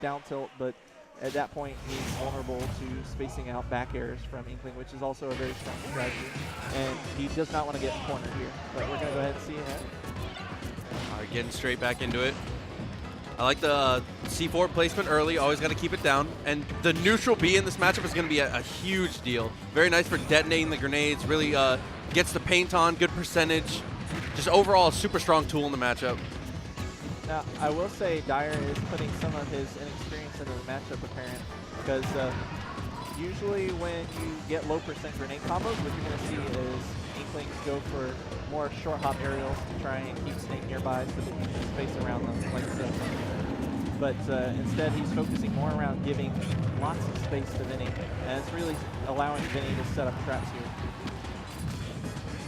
down tilt, but at that point he's vulnerable to spacing out back airs from Inkling, which is also a very strong strategy. And he does not want to get cornered here. But we're going to go ahead and see it. All right, getting straight back into it. I like the C4 placement early. Always got to keep it down. And the neutral B in this matchup is going to be a huge deal. Very nice for detonating the grenades. Really gets the paint on, good percentage. Just overall a super strong tool in the matchup. Now, I will say Dyer is putting some of his inexperience into the matchup apparent, because usually when you get low percent grenade combos, what you're going to see is Inklings go for more short hop aerials to try and keep Snake nearby so that you can space around them like so. But instead he's focusing more around giving lots of space to Vinny, and it's really allowing Vinny to set up traps here.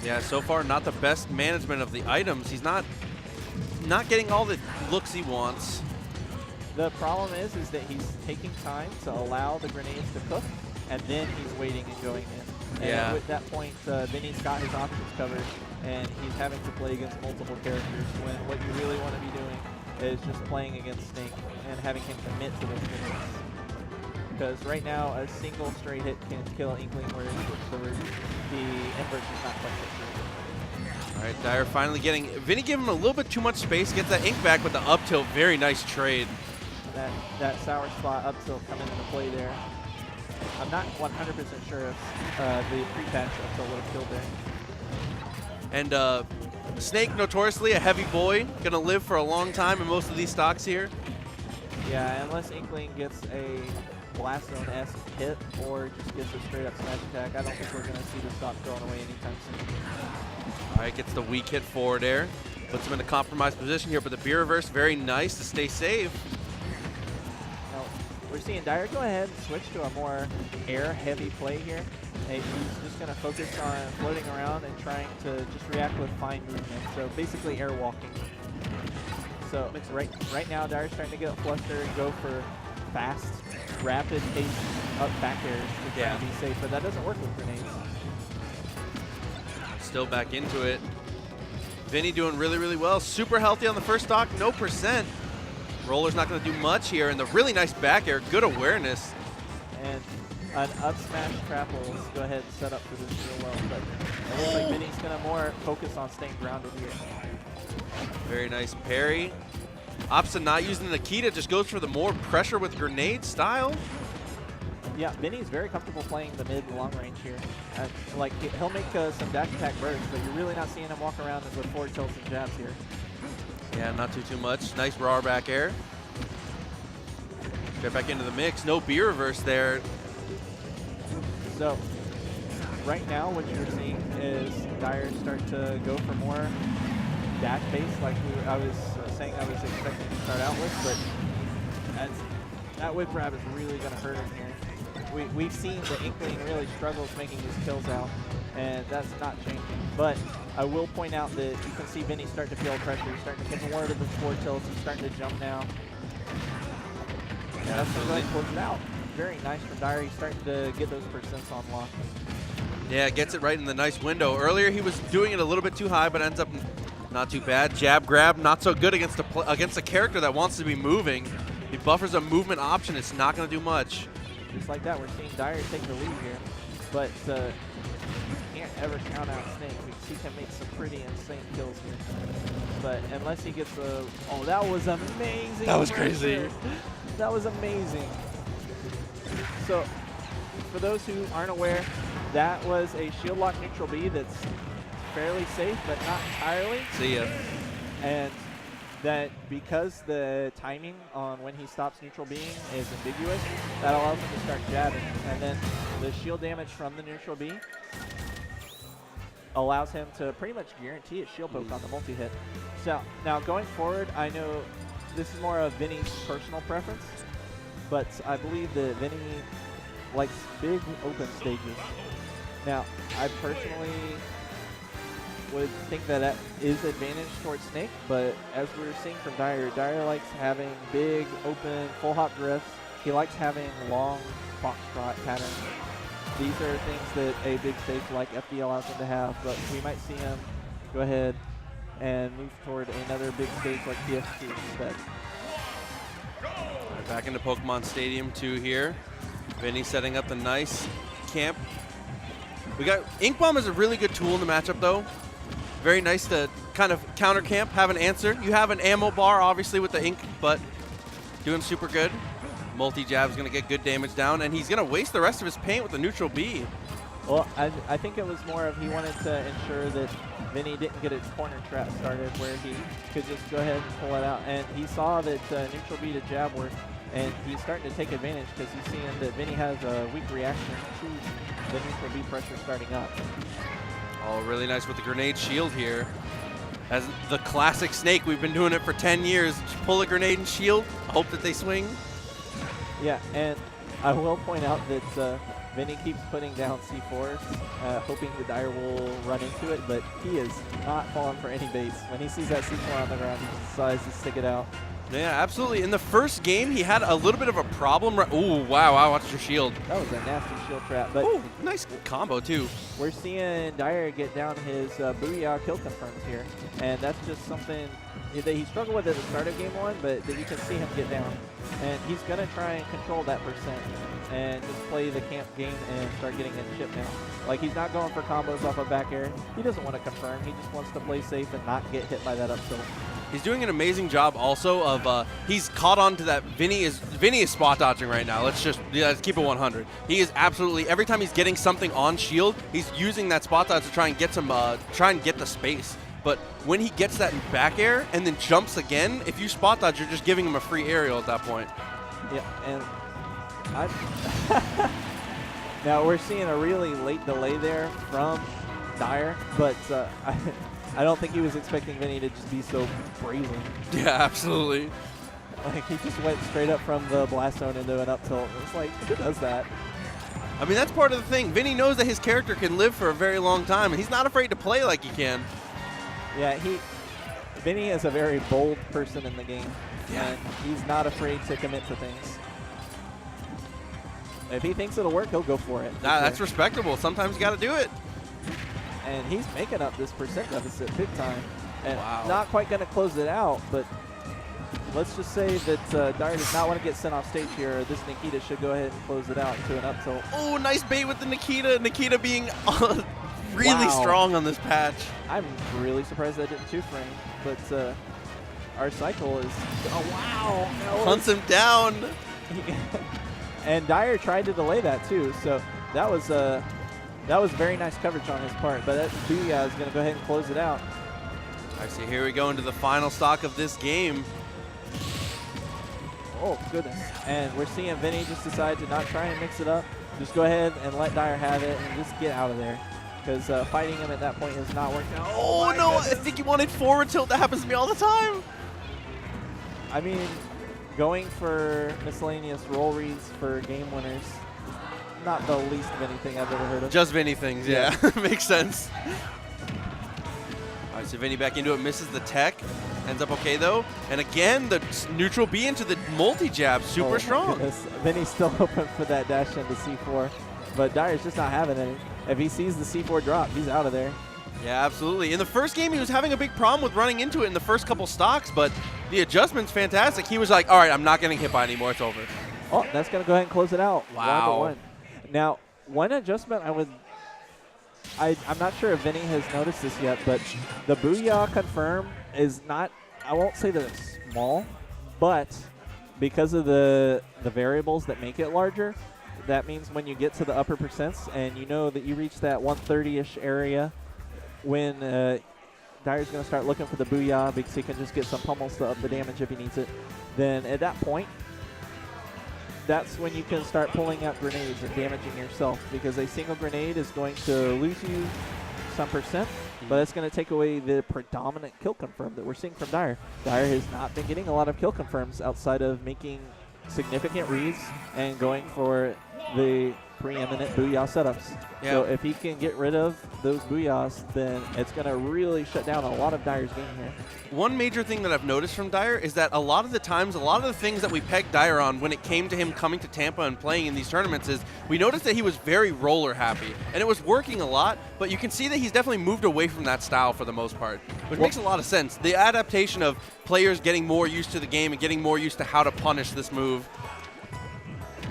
Yeah, so far not the best management of the items. He's not getting all the looks he wants. The problem is that he's taking time to allow the grenades to cook, and then he's waiting and going in. And yeah. At that point, Vinny's got his options covered, and he's having to play against multiple characters when what you really want to be doing is just playing against Snake and having him commit to those grenades. Because right now, a single straight hit can kill Inkling, where the inverse is not quite so sure. All right, Dyer finally getting, Vinny gave him a little bit too much space, gets that ink back with the up tilt. Very nice trade. That sour spot up tilt coming into play there. I'm not 100% sure if the pre-patch up tilt would have killed there. And Snake, notoriously a heavy boy, gonna live for a long time in most of these stocks here. Yeah, unless Inkling gets a Blast Zone-esque hit or just gets a straight up smash attack, I don't think we're gonna see the stock going away anytime soon. All right, gets the weak hit forward air. Puts him in a compromised position here, but the B reverse, very nice to stay safe. Now, we're seeing Dyer go ahead and switch to a more air-heavy play here. And he's just going to focus on floating around and trying to just react with fine movement. So basically air walking. So right now, Dyer's trying to get flustered and go for fast, rapid pace up back airs to try and be safe, but that doesn't work with grenades. Still back into it. Vinny doing really, really well. Super healthy on the first stock, no percent. Roller's not going to do much here, and the really nice back air, good awareness. And an up smash trap will go ahead and set up for this real well, but it looks like Vinny's going to more focus on staying grounded here. Very nice parry. Opts to not using the Nikita, just goes for the more pressure with grenade style. Yeah, Vinny's very comfortable playing the mid and long range here. Like, he'll make some dash attack bursts, but you're really not seeing him walk around with forward tilts and jabs here. Yeah, not too much. Nice raw back air. Get back into the mix. No B reverse there. So, right now what you're seeing is Dyer start to go for more dash base, like I was saying I was expecting to start out with, but that whip grab is really going to hurt him here. We've seen the Inkling really struggles making these kills out, and that's not changing. But I will point out that you can see Vinny start to feel pressure. He's starting to get more of the forward tilts. He's starting to jump now. Yeah, that's really close it out. Very nice from Dyer. He's starting to get those percents on lock. Yeah, gets it right in the nice window. Earlier he was doing it a little bit too high, but ends up not too bad. Jab grab, not so good against a character that wants to be moving. He buffers a movement option. It's not going to do much. Just like that, we're seeing Dyer take the lead here, but you can't ever count out Snake because he can make some pretty insane kills here. But unless he gets the, oh, that was amazing! That was crazy. That was amazing. So, for those who aren't aware, that was a shield lock neutral B that's fairly safe, but not entirely. See ya. And that because the timing on when he stops neutral being is ambiguous, that allows him to start jabbing. And then the shield damage from the neutral B allows him to pretty much guarantee a shield poke on the multi-hit. So now going forward, I know this is more of Vinny's personal preference, but I believe that Vinny likes big open stages. Now, I personally would think that is advantage towards Snake, but as we were seeing from Dyer, Dyer likes having big, open, full hop drifts. He likes having long foxtrot patterns. These are things that a big stage like FD allows him to have, but we might see him go ahead and move toward another big stage like TF2 instead. Back into Pokemon Stadium 2 here. Vinny setting up the nice camp. We got Ink Bomb is a really good tool in the matchup though. Very nice to kind of counter camp, have an answer. You have an ammo bar obviously with the ink, but doing super good. Multi-jab's gonna get good damage down, and he's gonna waste the rest of his paint with the neutral B. Well, I think it was more of he wanted to ensure that Vinny didn't get his corner trap started where he could just go ahead and pull it out. And he saw that neutral B to jab work, and he's starting to take advantage because he's seeing that Vinny has a weak reaction to the neutral B pressure starting up. Oh, really nice with the grenade shield here. As the classic Snake, we've been doing it for 10 years. Just pull a grenade and shield, hope that they swing. Yeah, and I will point out that Vinny keeps putting down C4s, hoping the Dire will run into it, but he is not falling for any baits. When he sees that C4 on the ground, he decides to stick it out. Yeah, absolutely. In the first game, he had a little bit of a problem. Ooh, wow, watch your shield. That was a nasty shield trap. But ooh, nice combo, too. We're seeing Dire get down his Booyah kill confirms here, and that's just something that he struggled with at the start of game 1, but that you can see him get down. And he's going to try and control that percent and just play the camp game and start getting in chip now. Like, he's not going for combos off of back air. He doesn't want to confirm. He just wants to play safe and not get hit by that up tilt. He's doing an amazing job also of, he's caught on to that. Vinny is spot dodging right now. Let's keep it 100. He is absolutely, every time he's getting something on shield, he's using that spot dodge to try and get some, try and get the space. But when he gets that in back air and then jumps again, if you spot dodge, you're just giving him a free aerial at that point. Yeah, and now we're seeing a really late delay there from Dire, but I don't think he was expecting Vinny to just be so brazen. Yeah, absolutely. Like, he just went straight up from the blast zone into an up tilt. It's like, who does that? I mean, that's part of the thing. Vinny knows that his character can live for a very long time, and he's not afraid to play like he can. Yeah, Vinny is a very bold person in the game, and he's not afraid to commit to things. If he thinks it'll work, he'll go for it. That's respectable. Sometimes you got to do it. And he's making up this percent deficit big time. And wow. Not quite going to close it out, but let's just say that Dire does not want to get sent off stage here. This Nikita should go ahead and close it out into an up tilt. Oh, nice bait with the Nikita. Nikita being really strong on this patch. I'm really surprised that didn't two-frame, but our cycle is, oh wow. Hunts him down. And Dire tried to delay that too, so that was very nice coverage on his part, but that Booyah is going to go ahead and close it out. I see, here we go into the final stock of this game. Oh, goodness. And we're seeing Vinny just decide to not try and mix it up. Just go ahead and let Dire have it and just get out of there. Because fighting him at that point is not working out. Oh, no, goodness. I think he wanted forward tilt. That happens to me all the time. I mean, going for miscellaneous roll reads for game winners, not the least Vinny thing I've ever heard of. Just Vinny things, yeah. Makes sense. All right, so Vinny back into it, misses the tech. Ends up okay, though. And again, the neutral B into the multi-jab, super strong. Goodness. Vinny's still hoping for that dash into C4, but Dire's just not having it. If he sees the C4 drop, he's out of there. Yeah, absolutely. In the first game, he was having a big problem with running into it in the first couple stocks, but the adjustment's fantastic. He was like, all right, I'm not getting hit by anymore. It's over. Oh, that's going to go ahead and close it out. Wow. 1-1. Now, one adjustment I'm not sure if Vinny has noticed this yet, but the Booyah confirm is not, I won't say that it's small, but because of the variables that make it larger, that means when you get to the upper percents and you know that you reach that 130-ish area, when Dire's going to start looking for the Booyah because he can just get some pummels to up the damage if he needs it, then at that point, that's when you can start pulling out grenades and damaging yourself, because a single grenade is going to lose you some percent, but it's going to take away the predominant kill confirm that we're seeing from Dire. Dire has not been getting a lot of kill confirms outside of making significant reads and going for the preeminent booyah setups. Yeah. So if he can get rid of those booyahs, then it's going to really shut down a lot of Dyer's game here. One major thing that I've noticed from Dyer is that a lot of the times, a lot of the things that we pegged Dyer on when it came to him coming to Tampa and playing in these tournaments is we noticed that he was very roller happy. And it was working a lot, but you can see that he's definitely moved away from that style for the most part, which makes a lot of sense. The adaptation of players getting more used to the game and getting more used to how to punish this move.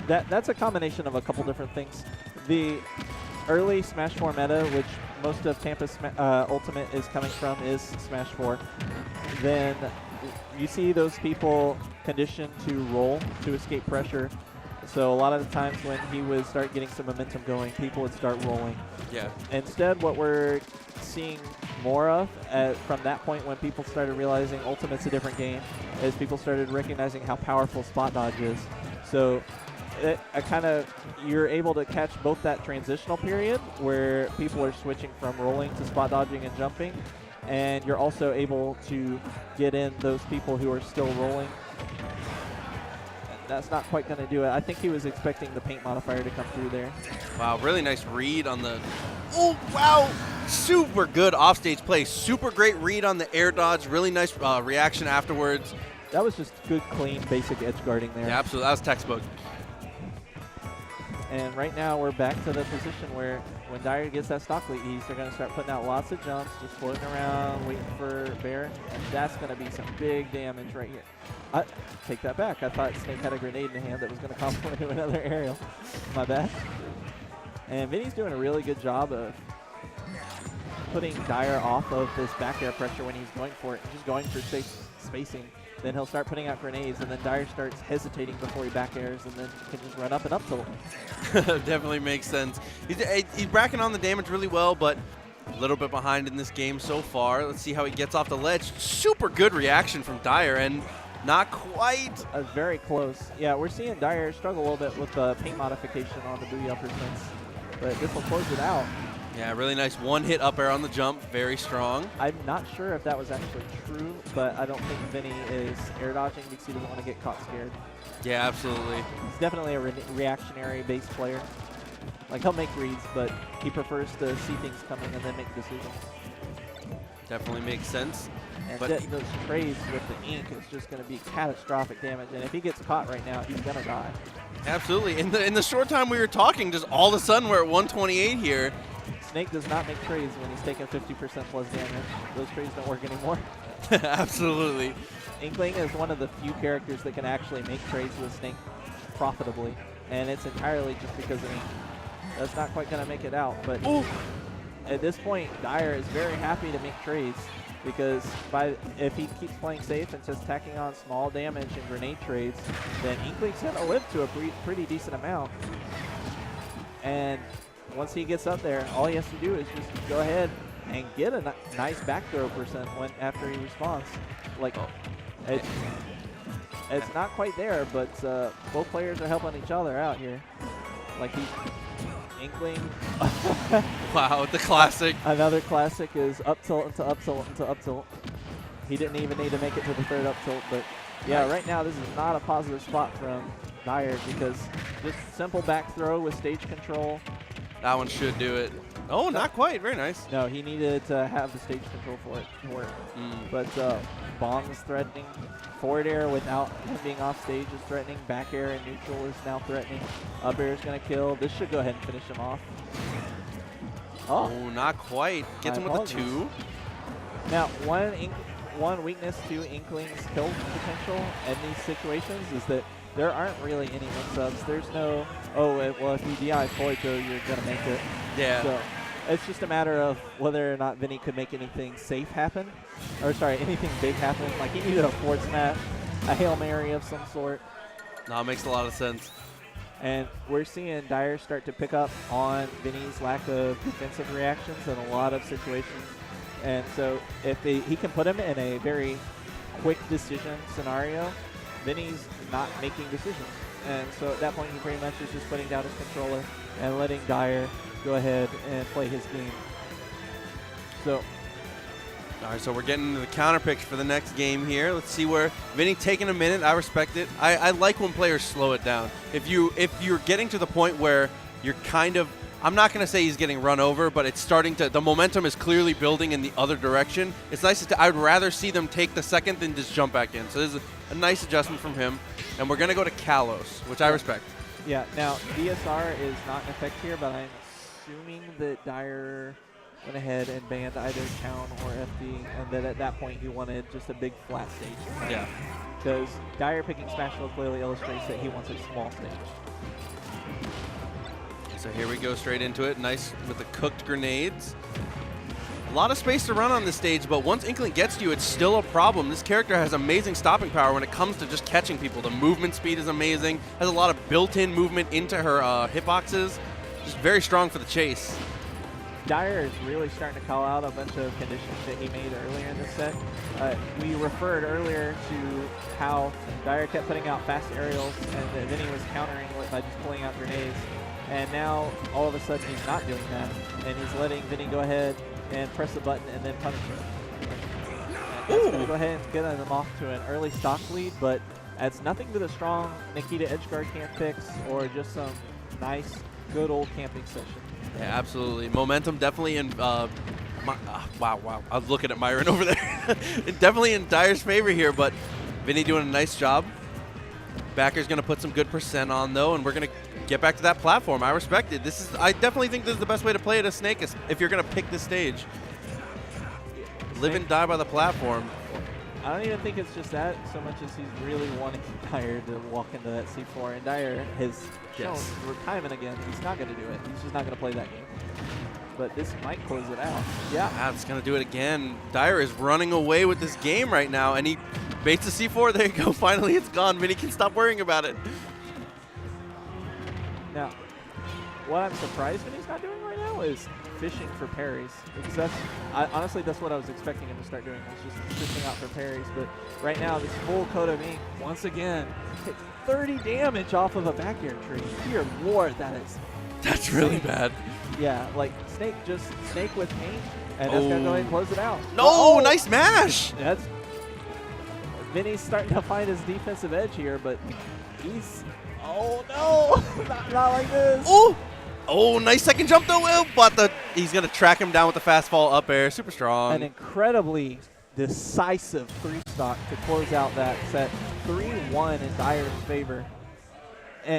That's a combination of a couple different things. The early Smash 4 meta, which most of Tampa's Ultimate is coming from, is Smash 4. Then you see those people conditioned to roll to escape pressure. So a lot of the times when he would start getting some momentum going, people would start rolling. Yeah. Instead, what we're seeing more of from that point when people started realizing Ultimate's a different game is people started recognizing how powerful spot dodge is. So you're able to catch both that transitional period where people are switching from rolling to spot dodging and jumping, and you're also able to get in those people who are still rolling. That's not quite going to do it. I think he was expecting the paint modifier to come through there. Wow, really nice read on the... Oh, wow! Super good offstage play. Super great read on the air dodge. Really nice reaction afterwards. That was just good, clean, basic edge guarding there. Yeah, absolutely. That was textbook. And right now we're back to the position where when Dyer gets that stock lead ease, they're going to start putting out lots of jumps, just floating around, waiting for Baron. And that's going to be some big damage right here. Take that back. I thought Snake had a grenade in hand that was going to combo into another aerial. My bad. And Vinny's doing a really good job of putting Dyer off of this back air pressure when he's going for it and just going for safe spacing. Then he'll start putting out grenades, and then Dyer starts hesitating before he back airs, and then can just run up and up tilt. Definitely makes sense. He's bracking on the damage really well, but a little bit behind in this game so far. Let's see how he gets off the ledge. Super good reaction from Dyer, and not quite. Very close. Yeah, we're seeing Dyer struggle a little bit with the paint modification on the booyah percents, but this will close it out. Yeah, really nice one-hit up air on the jump. Very strong. I'm not sure if that was actually true, but I don't think Vinny is air dodging because he doesn't want to get caught scared. Yeah, absolutely. He's definitely a reactionary base player. Like, he'll make reads, but he prefers to see things coming and then make decisions. Definitely makes sense. And but those trades with the ink is just going to be catastrophic damage. And if he gets caught right now, he's going to die. Absolutely. In the short time we were talking, just all of a sudden we're at 128 here. Snake does not make trades when he's taking 50% plus damage. Those trades don't work anymore. Absolutely. Inkling is one of the few characters that can actually make trades with Snake profitably, and it's entirely just because of Ink. That's not quite going to make it out, but at this point, Dyer is very happy to make trades because if he keeps playing safe and just tacking on small damage and grenade trades, then Inkling's going to live to a pretty decent amount. And once he gets up there, all he has to do is just go ahead and get a nice back throw percent after he responds. Like, it's not quite there, but both players are helping each other out here. Like Inkling. Wow, the classic. Another classic is up tilt into up tilt into up tilt. He didn't even need to make it to the third up tilt, but yeah, right now this is not a positive spot from Dyer because just simple back throw with stage control. That one should do it. Oh, not quite. Very nice. No, he needed to have the stage control for it to work. But bomb is threatening. Forward air without him being off stage is threatening. Back air and neutral is now threatening. Up air is going to kill. This should go ahead and finish him off. Oh, not quite. Gets him with a 2. Now, one weakness to Inkling's kill potential in these situations is that there aren't really any mix-ups. There's no, well, if you DI forward throw, you're going to make it. Yeah. So it's just a matter of whether or not Vinny could make anything safe happen. Or, sorry, anything big happen. Like, he needed a forward smash, a Hail Mary of some sort. No, it makes a lot of sense. And we're seeing Dyer start to pick up on Vinny's lack of defensive reactions in a lot of situations. And so if he can put him in a very quick decision scenario, Vinny's not making decisions. And so at that point, he pretty much is just putting down his controller and letting Dyer go ahead and play his game. So All right, so we're getting into the counter picks for the next game here. Let's see where Vinny taking a minute. I respect it. I like when players slow it down. If you're getting to the point where you're kind of, I'm not going to say he's getting run over, but it's starting to, the momentum is clearly building in the other direction. It's nice to, I'd rather see them take the second than just jump back in. So this is a nice adjustment from him. And we're going to go to Kalos, which I respect. Yeah, now DSR is not in effect here, but I'm assuming that Dyer went ahead and banned either Town or FD, and that at that point he wanted just a big flat stage. Yeah. Because Dyer picking Smashville clearly illustrates that he wants a small stage. So here we go straight into it. Nice with the cooked grenades. A lot of space to run on this stage, but once Inkling gets to you, it's still a problem. This character has amazing stopping power when it comes to just catching people. The movement speed is amazing. Has a lot of built-in movement into her hitboxes. Just very strong for the chase. Dyer is really starting to call out a bunch of conditions that he made earlier in the set. We referred earlier to how Dyer kept putting out fast aerials and that Vinny was countering it by just pulling out grenades. And now, all of a sudden, he's not doing that. And he's letting Vinny go ahead and press the button and then punish him. That's going to go ahead and get them off to an early stock lead, but adds nothing to the strong Nikita edgeguard camp picks or just some nice, good old camping session. Yeah, absolutely. Momentum definitely in wow. I was looking at Myron over there. Definitely in Dyer's favor here, but Vinny doing a nice job. Backer's going to put some good percent on, though, and we're going to get back to that platform. I respect it. I definitely think this is the best way to play it as Snake if you're going to pick this stage. Live and die by the platform. I don't even think it's just that so much as he's really wanting Dyer to walk into that C4, and Dyer has shown time and again he's not going to do it. He's just not going to play that game. But this might close it out. Yeah. It's going to do it again. Dyer is running away with this game right now, and he baits the C4. There you go. Finally, it's gone. Vinny can stop worrying about it. Now, what I'm surprised Vinny's not doing right now is fishing for parries. Because honestly, that's what I was expecting him to start doing, was just fishing out for parries. But right now, this full coat of ink, once again, hits 30 damage off of a back air tree. Dear Lord, that's really bad. Yeah, like Snake with paint, and that's going to go ahead and close it out. No, nice mash! That's Vinny's starting to find his defensive edge here, but he's, oh no, not like this. Oh, nice second jump though, but he's going to track him down with the fast fall up air. Super strong. An incredibly decisive 3-stock to close out that set. 3-1 in Dyer's favor.